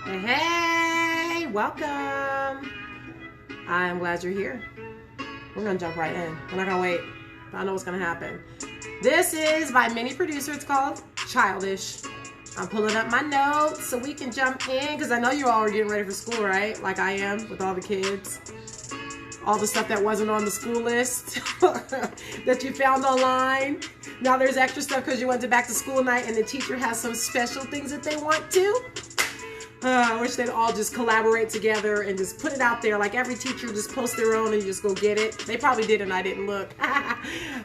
Hey, hey, welcome. I'm glad you're here. We're gonna jump right in. We're not gonna wait. I know what's gonna happen. This is my mini producer. It's called Childish. I'm pulling up my notes so we can jump in because I know you all are getting ready for school, right? Like I am with all the kids. All the stuff that wasn't on the school list that you found online. Now there's extra stuff because you went to back to school night and the teacher has some special things that they want to. I wish they'd all just collaborate together and just put it out there. Like every teacher just post their own and you just go get it. They probably did and I didn't look. Hi,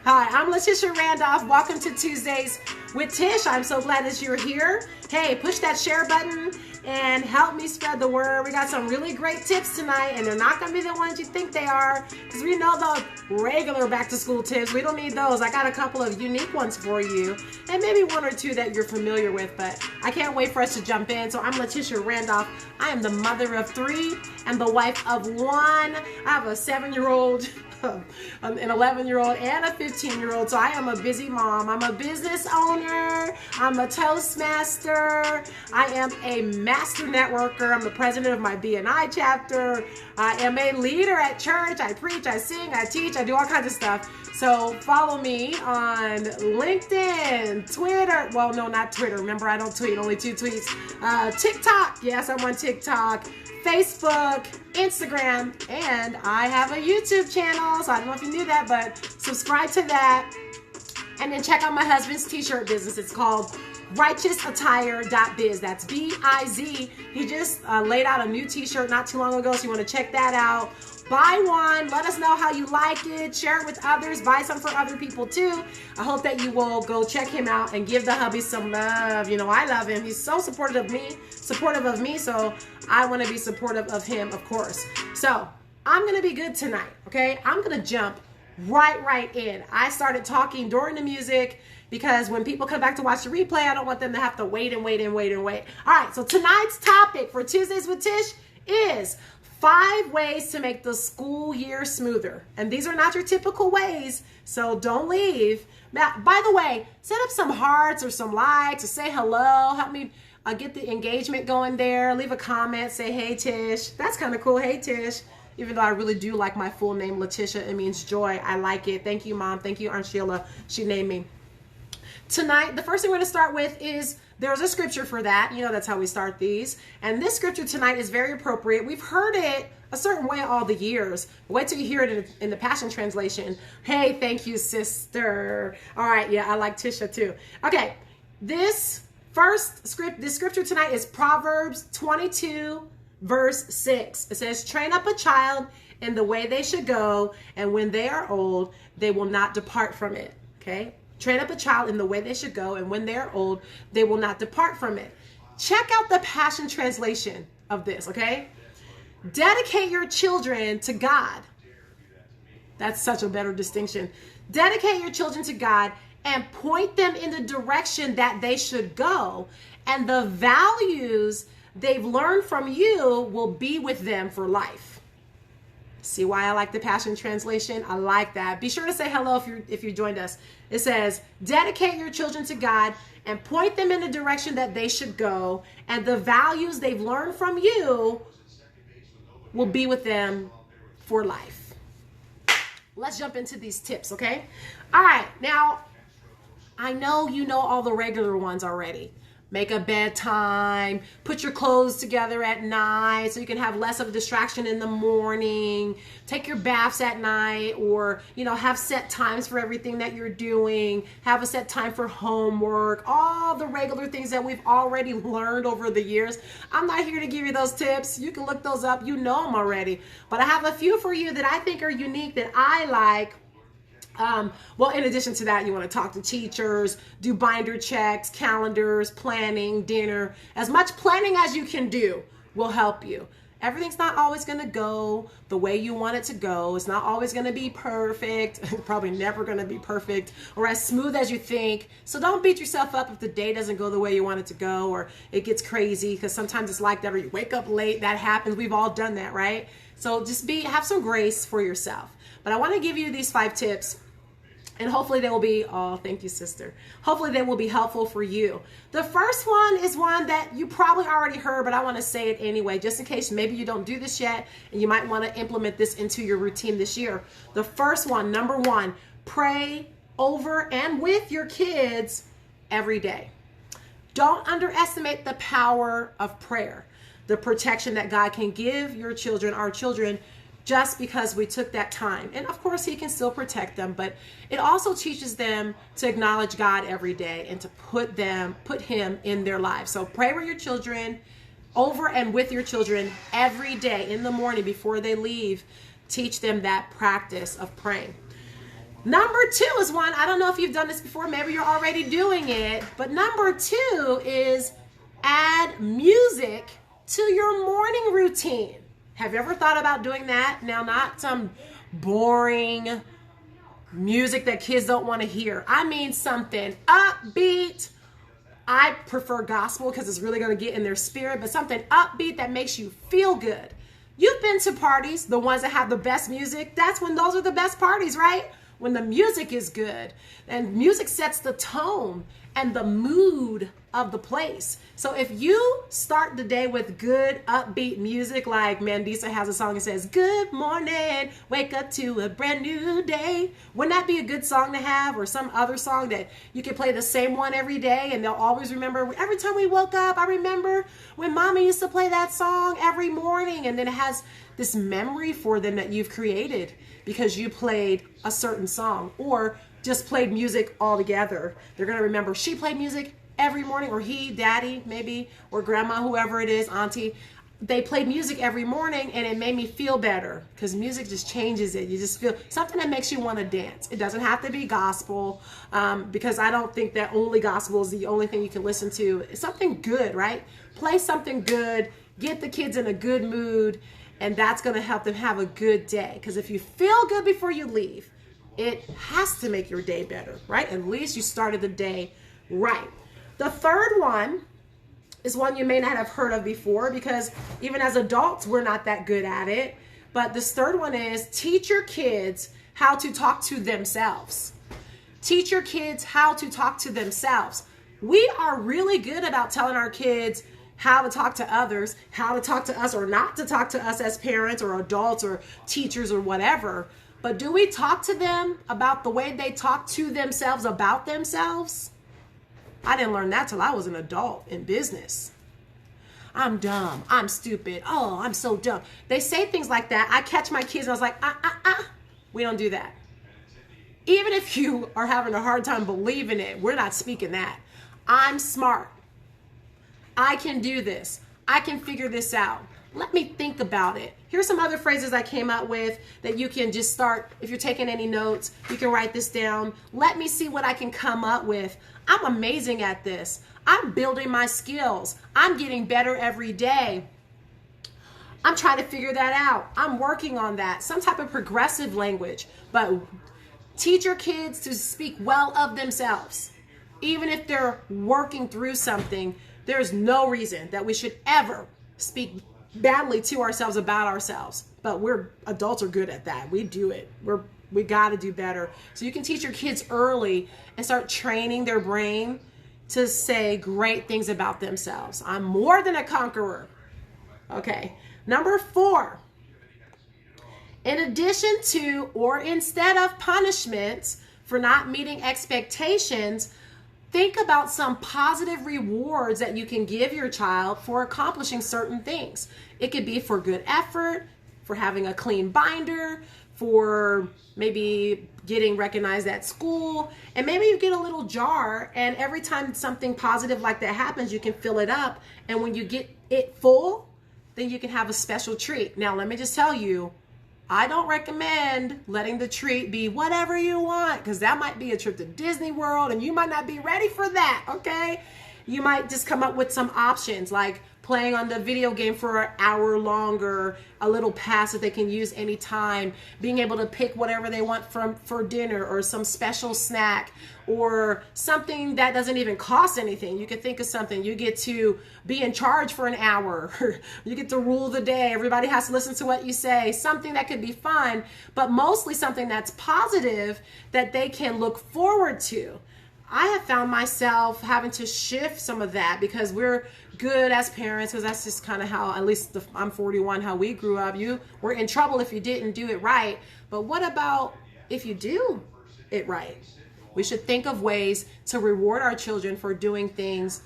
I'm Letitia Randolph. Welcome to Tuesdays with Tish. I'm so glad that you're here. Hey, push that share button and help me spread the word. We got some really great tips tonight and they're not going to be the ones you think they are because we know the regular back to school tips. We don't need those. I got a couple of unique ones for you and maybe one or two that you're familiar with, but I can't wait for us to jump in. So I'm Letitia Randolph. I am the mother of 3 and the wife of 1. I have a 7-year-old, an 11-year-old, and a 15-year-old. So I am a busy mom. I'm a business owner. I'm a Toastmaster. I am a master networker. I'm the president of my BNI chapter. I am a leader at church. I preach, I sing, I teach, I do all kinds of stuff. So follow me on LinkedIn, Twitter. Well, no, not Twitter. Remember, I don't tweet, only 2 tweets. TikTok. Yes, I'm on TikTok. Facebook, Instagram, and I have a YouTube channel. So I don't know if you knew that, but subscribe to that. And then check out my husband's t-shirt business. It's called righteousattire.biz. That's B-I-Z. He just laid out a new t-shirt not too long ago, so you want to check that out. Buy one. Let us know how you like it. Share it with others. Buy some for other people too. I hope that you will go check him out and give the hubby some love. You know, I love him. He's so supportive of me. So I want to be supportive of him, of course. So I'm going to be good tonight. Okay. I'm going to jump right in. I started talking during the music because when people come back to watch the replay, I don't want them to have to wait. All right. So tonight's topic for Tuesdays with Tish is 5 ways to make the school year smoother. And these are not your typical ways, so don't leave. By the way, set up some hearts or some likes or say hello. Help me get the engagement going there. Leave a comment, say, hey, Tish. That's kind of cool. Hey, Tish. Even though I really do like my full name, Letitia, it means joy. I like it. Thank you, Mom. Thank you, Aunt Sheila. She named me. Tonight, the first thing we're going to start with is there's a scripture for that. You know, that's how we start these. And this scripture tonight is very appropriate. We've heard it a certain way all the years. Wait till you hear it in the Passion Translation. Hey, thank you, sister. All right, yeah, I like Tisha too. Okay, this scripture tonight is Proverbs 22, verse 6. It says, train up a child in the way they should go, and when they are old, they will not depart from it. Okay? Train up a child in the way they should go, and when they're old, they will not depart from it. Check out the Passion Translation of this, okay? Dedicate your children to God. That's such a better distinction. Dedicate your children to God and point them in the direction that they should go, and the values they've learned from you will be with them for life. See why I like the Passion Translation? I like that. Be sure to say hello if you joined us. It says, dedicate your children to God and point them in the direction that they should go, and the values they've learned from you will be with them for life. Let's jump into these tips, okay? All right, now, I know you know all the regular ones already. Make a bedtime, put your clothes together at night so you can have less of a distraction in the morning, take your baths at night, or, you know, have set times for everything that you're doing, have a set time for homework, all the regular things that we've already learned over the years. I'm not here to give you those tips. You can look those up. You know them already. But I have a few for you that I think are unique that I like. Well, in addition to that, you want to talk to teachers, do binder checks, calendars, planning, dinner. As much planning as you can do will help you. Everything's not always going to go the way you want it to go. It's not always going to be perfect. Probably never going to be perfect or as smooth as you think. So don't beat yourself up if the day doesn't go the way you want it to go or it gets crazy, because sometimes it's like that, or you wake up late. That happens. We've all done that, right? So just have some grace for yourself. But I want to give you these 5 tips. And hopefully they will be, oh, thank you, sister. Hopefully they will be helpful for you. The first one is one that you probably already heard, but I want to say it anyway, just in case maybe you don't do this yet, and you might want to implement this into your routine this year. The first one, number one, pray over and with your kids every day. Don't underestimate the power of prayer, the protection that God can give your children, our children, just because we took that time. And of course, he can still protect them, but it also teaches them to acknowledge God every day and to put him in their lives. So pray with your children, over and with your children every day in the morning before they leave. Teach them that practice of praying. Number two is one, I don't know if you've done this before, maybe you're already doing it, but number two is add music to your morning routine. Have you ever thought about doing that? Now, not some boring music that kids don't want to hear. I mean something upbeat. I prefer gospel because it's really going to get in their spirit, but something upbeat that makes you feel good. You've been to parties, the ones that have the best music. That's when those are the best parties, right? When the music is good. And music sets the tone and the mood of the place. So if you start the day with good upbeat music, like Mandisa has a song that says, "Good morning, wake up to a brand new day." Wouldn't that be a good song to have? Or some other song that you can play the same one every day and they'll always remember, every time we woke up, I remember when Mama used to play that song every morning. And then it has this memory for them that you've created because you played a certain song or just played music all together. They're going to remember she played music every morning, or he, daddy, maybe, or grandma, whoever it is, auntie. They played music every morning and it made me feel better because music just changes it. You just feel something that makes you want to dance. It doesn't have to be gospel because I don't think that only gospel is the only thing you can listen to. It's something good, right? Play something good, get the kids in a good mood, and that's going to help them have a good day. Because if you feel good before you leave, it has to make your day better, right? At least you started the day right. The third one is one you may not have heard of before because even as adults, we're not that good at it. But this third one is teach your kids how to talk to themselves. Teach your kids how to talk to themselves. We are really good about telling our kids how to talk to others, how to talk to us or not to talk to us as parents or adults or teachers or whatever. But do we talk to them about the way they talk to themselves about themselves? I didn't learn that till I was an adult in business. I'm dumb. I'm stupid. Oh, I'm so dumb. They say things like that. I catch my kids and I was like, we don't do that. Even if you are having a hard time believing it, we're not speaking that. I'm smart. I can do this. I can figure this out. Let me think about it. Here's some other phrases I came up with that you can just start. If you're taking any notes, you can write this down. Let me see what I can come up with. I'm amazing at this. I'm building my skills. I'm getting better every day. I'm trying to figure that out. I'm working on that. Some type of progressive language. But teach your kids to speak well of themselves. Even if they're working through something, there's no reason that we should ever speak badly to ourselves about ourselves. But adults are good at that. We do it. We got to do better. So you can teach your kids early and start training their brain to say great things about themselves. I'm more than a conqueror. Okay. Number 4. In addition to or instead of punishments for not meeting expectations, think about some positive rewards that you can give your child for accomplishing certain things. It could be for good effort, for having a clean binder, for maybe getting recognized at school. And maybe you get a little jar, and every time something positive like that happens, you can fill it up. And when you get it full, then you can have a special treat. Now, let me just tell you, I don't recommend letting the treat be whatever you want, because that might be a trip to Disney World and you might not be ready for that, okay? You might just come up with some options like playing on the video game for an hour longer, a little pass that they can use anytime, being able to pick whatever they want for dinner, or some special snack, or something that doesn't even cost anything. You could think of something. You get to be in charge for an hour. You get to rule the day. Everybody has to listen to what you say. Something that could be fun, but mostly something that's positive that they can look forward to. I have found myself having to shift some of that, because we're good as parents, because that's just kind of how, at least I'm 41, how we grew up. You were in trouble if you didn't do it right. But what about if you do it right? We should think of ways to reward our children for doing things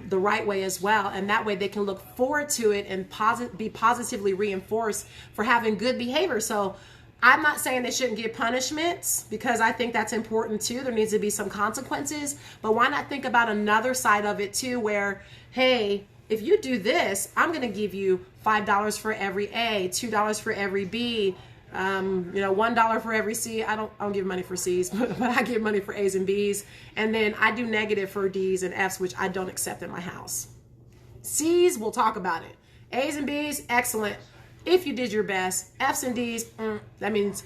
the right way as well. And that way they can look forward to it and be positively reinforced for having good behavior. So I'm not saying they shouldn't get punishments, because I think that's important too. There needs to be some consequences. But why not think about another side of it too, where, hey, if you do this, I'm going to give you $5 for every A, $2 for every B, $1 for every C. I don't give money for C's, but I give money for A's and B's. And then I do negative for D's and F's, which I don't accept in my house. C's, we'll talk about it. A's and B's, excellent. If you did your best. F's and D's, that means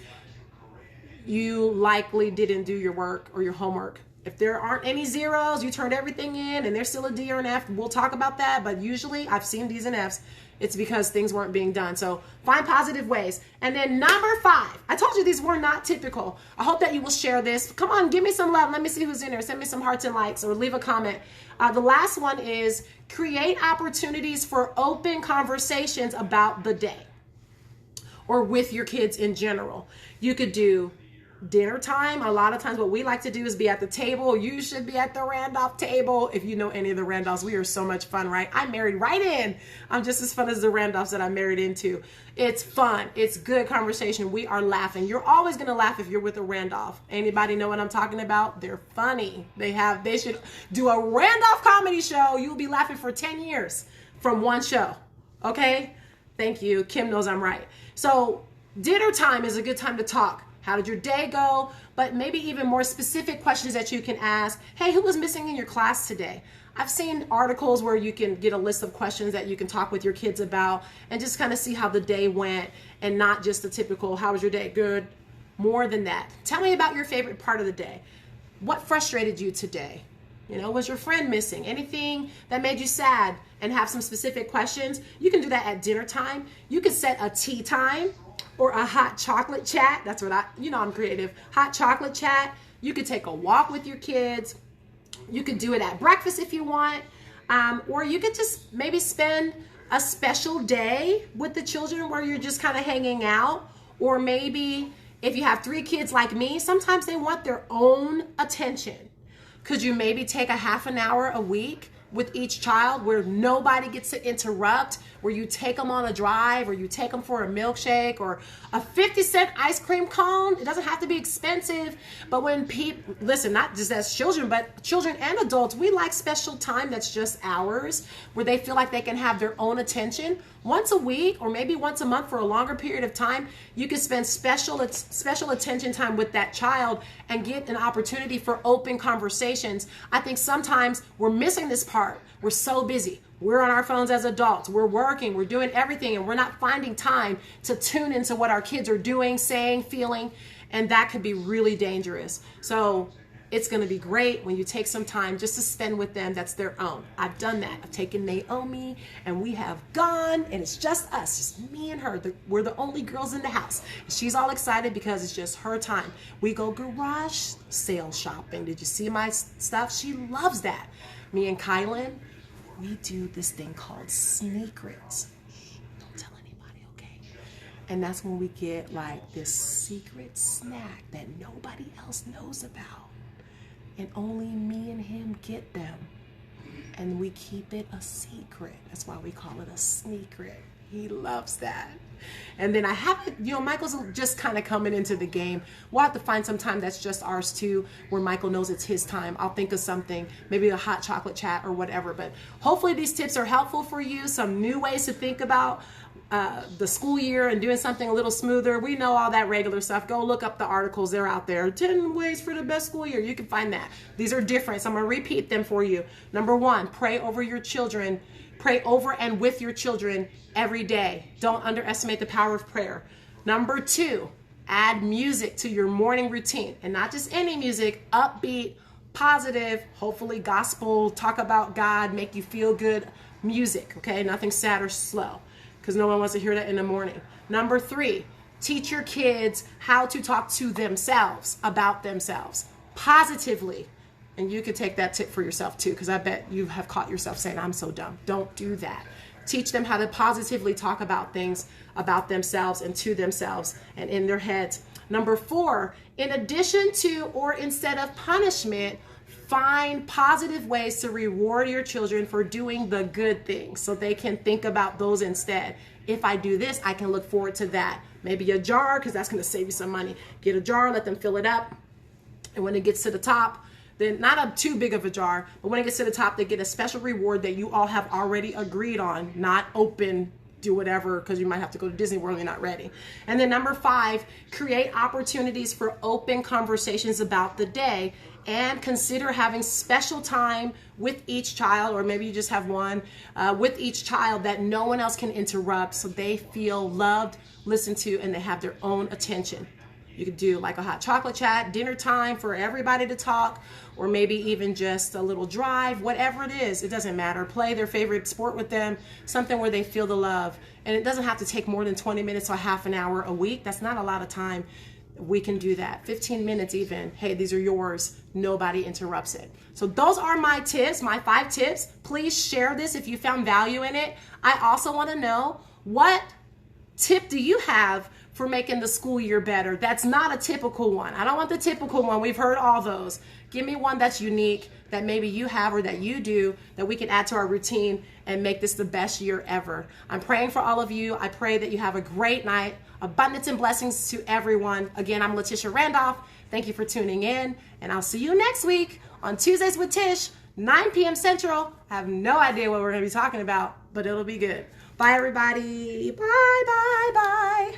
you likely didn't do your work or your homework. If there aren't any zeros, you turned everything in and there's still a D or an F, we'll talk about that. But usually I've seen D's and F's. It's because things weren't being done. So find positive ways. And then number 5, I told you these were not typical. I hope that you will share this. Come on, give me some love. Let me see who's in there. Send me some hearts and likes, or leave a comment. The last one is create opportunities for open conversations about the day, or with your kids in general. You could do dinner time. A lot of times what we like to do is be at the table. You should be at the Randolph table. If you know any of the Randolphs, we are so much fun, right? I'm married right in. I'm just as fun as the Randolphs that I'm married into. It's fun. It's good conversation. We are laughing. You're always going to laugh if you're with a Randolph. Anybody know what I'm talking about? They're funny. They should do a Randolph comedy show. You'll be laughing for 10 years from one show. Okay? Thank you. Kim knows I'm right. So dinner time is a good time to talk. How did your day go? But maybe even more specific questions that you can ask. Hey, who was missing in your class today? I've seen articles where you can get a list of questions that you can talk with your kids about, and just kind of see how the day went, and not just the typical, how was your day? Good. More than that. Tell me about your favorite part of the day. What frustrated you today? Was your friend missing? Anything that made you sad? And have some specific questions. You can do that at dinner time. You can set a tea time or a hot chocolate chat. That's what I'm creative. Hot chocolate chat. You could take a walk with your kids. You could do it at breakfast if you want. Or you could just maybe spend a special day with the children where you're just kind of hanging out. Or maybe if you have 3 kids like me, sometimes they want their own attention. Could you maybe take a half an hour a week with each child where nobody gets to interrupt, where you take them on a drive, or you take them for a milkshake, or a 50-cent ice cream cone? It doesn't have to be expensive. But when people, listen, not just as children, but children and adults, we like special time that's just ours, where they feel like they can have their own attention. Once a week, or maybe once a month for a longer period of time, you can spend special attention time with that child and get an opportunity for open conversations. I think sometimes we're missing this part. We're so busy. We're on our phones as adults. We're working. We're doing everything, and we're not finding time to tune into what our kids are doing, saying, feeling, and that could be really dangerous. So it's going to be great when you take some time just to spend with them that's their own. I've done that. I've taken Naomi, and we have gone, and it's just us, just me and her. We're the only girls in the house. She's all excited because it's just her time. We go garage sale shopping. Did you see my stuff? She loves that. Me and Kylan, we do this thing called secrets. Don't tell anybody, okay? And that's when we get like this secret snack that nobody else knows about. And only me and him get them. And we keep it a secret. That's why we call it a sneakret. He loves that. And then I haven't, Michael's just kind of coming into the game. We'll have to find some time that's just ours too, where Michael knows it's his time. I'll think of something, maybe a hot chocolate chat or whatever. But hopefully these tips are helpful for you. Some new ways to think about the school year and doing something a little smoother. We know all that regular stuff. Go look up the articles. They're out there. 10 ways for the best school year. You can find that. These are different. So I'm going to repeat them for you. Number 1, pray over your children. Pray over and with your children every day. Don't underestimate the power of prayer. Number 2, add music to your morning routine, and not just any music, upbeat, positive, hopefully gospel, talk about God, make you feel good music, okay? Nothing sad or slow, because no one wants to hear that in the morning. Number 3, teach your kids how to talk to themselves about themselves positively. And you could take that tip for yourself too, because I bet you have caught yourself saying, I'm so dumb. Don't do that. Teach them how to positively talk about things about themselves and to themselves and in their heads. Number 4, in addition to or instead of punishment, find positive ways to reward your children for doing the good things so they can think about those instead. If I do this, I can look forward to that. Maybe a jar, because that's going to save you some money. Get a jar, let them fill it up. And when it gets to the top, then not a too big of a jar, but when it gets to the top, they get a special reward that you all have already agreed on, not open, do whatever, because you might have to go to Disney World and you're not ready. And then number 5, create opportunities for open conversations about the day, and consider having special time with each child, or maybe you just have one, with each child that no one else can interrupt, so they feel loved, listened to, and they have their own attention. You could do like a hot chocolate chat, dinner time for everybody to talk, or maybe even just a little drive, whatever it is, it doesn't matter. Play their favorite sport with them, something where they feel the love. And it doesn't have to take more than 20 minutes or half an hour a week. That's not a lot of time. We can do that. 15 minutes even. Hey, these are yours. Nobody interrupts it. So those are my tips, my 5 tips. Please share this if you found value in it. I also want to know, what tip do you have for making the school year better? That's not a typical one. I don't want the typical one. We've heard all those. Give me one that's unique, that maybe you have or that you do, that we can add to our routine and make this the best year ever. I'm praying for all of you. I pray that you have a great night. Abundance and blessings to everyone. Again, I'm Letitia Randolph. Thank you for tuning in, and I'll see you next week on Tuesdays with Tish, 9 p.m. Central. I have no idea what we're going to be talking about, but it'll be good. Bye, everybody. Bye, bye, bye.